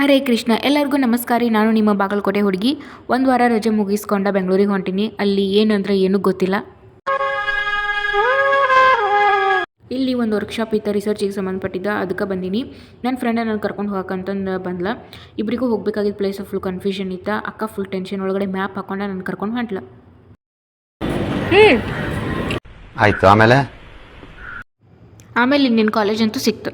ಹರೇ ಕೃಷ್ಣ. ಎಲ್ಲರಿಗೂ ನಮಸ್ಕಾರ ರೀ. ನಾನು ನಿಮ್ಮ ಬಾಗಲಕೋಟೆ ಹುಡುಗಿ. ಒಂದು ವಾರ ರಜೆ ಮುಗಿಸ್ಕೊಂಡ ಬೆಂಗಳೂರಿಗೆ ಹೊಂಟೀನಿ. ಅಲ್ಲಿ ಏನಂದ್ರೆ ಏನೂ ಗೊತ್ತಿಲ್ಲ. ಇಲ್ಲಿ ಒಂದು ವರ್ಕ್ಶಾಪ್ ಇತ್ತು, ರಿಸರ್ಚಿಗೆ ಸಂಬಂಧಪಟ್ಟಿದ್ದ, ಅದಕ್ಕೆ ಬಂದೀನಿ. ನನ್ನ ಫ್ರೆಂಡ ನಾನು ಕರ್ಕೊಂಡು ಹೋಗಕ್ಕಂತಂದು ಬಂದ್ಲ. ಇಬ್ಬರಿಗೂ ಹೋಗಬೇಕಾಗಿದ್ದ ಪ್ಲೇಸ್ ಫುಲ್ ಕನ್ಫ್ಯೂಷನ್ ಇತ್ತು. ಅಕ್ಕ ಫುಲ್ ಟೆನ್ಷನ್ ಒಳಗಡೆ ಮ್ಯಾಪ್ ಹಾಕೊಂಡ ನಾನು ಕರ್ಕೊಂಡು ಹೊಂಟ್ಲ. ಆಯಿತು. ಆಮೇಲೆ ಇನ್ನೇನು ಕಾಲೇಜ್ ಅಂತೂ ಸಿಕ್ತು.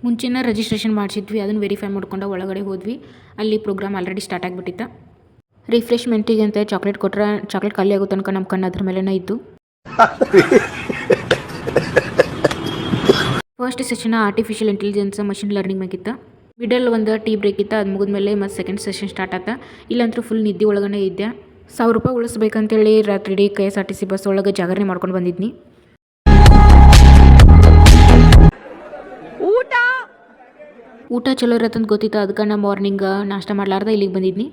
ಮುಂಚೆನ ರಿಜಿಸ್ಟ್ರೇಷನ್ ಮಾಡಿಸಿದ್ವಿ, ಅದನ್ನು ವೆರಿಫೈ ಮಾಡ್ಕೊಂಡು ಒಳಗಡೆ ಹೋದ್ವಿ. ಅಲ್ಲಿ ಪ್ರೋಗ್ರಾಮ್ ಆಲ್ರೆಡಿ ಸ್ಟಾರ್ಟ್ ಆಗಿಬಿಟ್ಟಿತ್ತು. ರಿಫ್ರೆಶ್ಮೆಂಟಿಗೆ ಅಂತ ಚಾಕ್ಲೇಟ್ ಕೊಟ್ರೆ ಚಾಕ್ಲೇಟ್ ಖಾಲಿ ಆಗೋ ತನಕ ನಮ್ಮ ಕಣ್ಣು ಅದ್ರ ಮೇಲೇ ಇತ್ತು. First session artificial intelligence machine learning ಮ್ಯಾಗಿತ್ತು. ಮಿಡಲ್ ಒಂದು ಟೀ ಬ್ರೇಕ್ ಇತ್ತು, ಅದು ಮುಗಿದ್ಮೇಲೆ ಮತ್ತು ಸೆಕೆಂಡ್ ಸೆಷನ್ ಸ್ಟಾರ್ಟ್ ಆತ. ಇಲ್ಲಂತೂ ಫುಲ್ ನಿದ್ದೆ ಒಳಗಡೆ ಇದ್ದೆ. 1000 ರೂಪಾಯಿ ಉಳಿಸ್ಬೇಕಂತೇಳಿ ರಾತ್ರಿ KSRTC ಬಸ್ ಒಳಗೆ ಜಾಗರಣೆ ಮಾಡ್ಕೊಂಡು ಬಂದಿದ್ನಿ. ಊಟ ಚಲೋ ಇರತ್ತಂತ ಗೊತ್ತಿತ್ತು, ಅದಕ್ಕೆ ನಾ ಮಾರ್ನಿಂಗ್ ನಾಷ್ಟ ಮಾಡ್ಲಾರ್ದ ಇಲ್ಲಿಗೆ ಬಂದಿದ್ನಿ.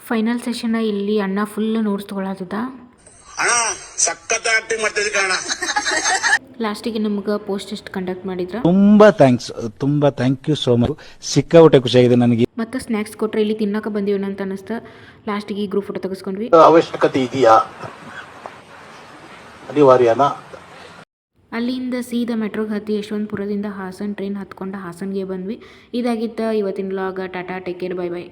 ಫೈನಲ್ ಸೆಷನ್ ಇಲ್ಲಿ ಅಣ್ಣ ಫುಲ್ ನೋಟ್ಸ್ ತೊಗೊಳತ್ತಿದ್ದ. ಲಾಸ್ಟಿಗೆ ನಮ್ಗೆ ಪೋಸ್ಟ್ ಟೆಸ್ಟ್ ಕಂಡಕ್ಟ್ ಮಾಡಿದ್ರು. ತುಂಬಾ ಥ್ಯಾಂಕ್ ಯು ಸೋ ಮಚ್. ಸಿಕ್ಕಾಪಟ್ಟೆ ಖುಷಿಯಾಗಿದೆ ನನಗೆ. ಮತ್ತೆ ಸ್ನ್ಯಾಕ್ಸ್ ಕೊಟ್ಟರೆ ಇಲ್ಲಿ ತಿನ್ನಕ ಬಂದೀವನ ಅಂತ ಅನಿಸ್ತಾ. ಲಾಸ್ಟಿಗೆ ಗ್ರೂಪ್ ಫೋಟೋ ತೆಗೆಸ್ಕೊಂಡ್ವಿ. ಅವಶ್ಯಕತೆ ಇದೆಯಾ, ಅನಿವಾರ್ಯನಾ? ಅಲ್ಲಿಂದ ಸೀದಾ ಮೆಟ್ರೋಗೆ ಹತ್ತಿ ಯಶವಂತಪುರದಿಂದ ಹಾಸನ್ ಟ್ರೈನ್ ಹತ್ಕೊಂಡು ಹಾಸನ್ಗೆ ಬಂದ್ವಿ. ಇದಾಗಿತ್ತು ಇವತ್ತಿನ vlog. Tata, take care, bye bye.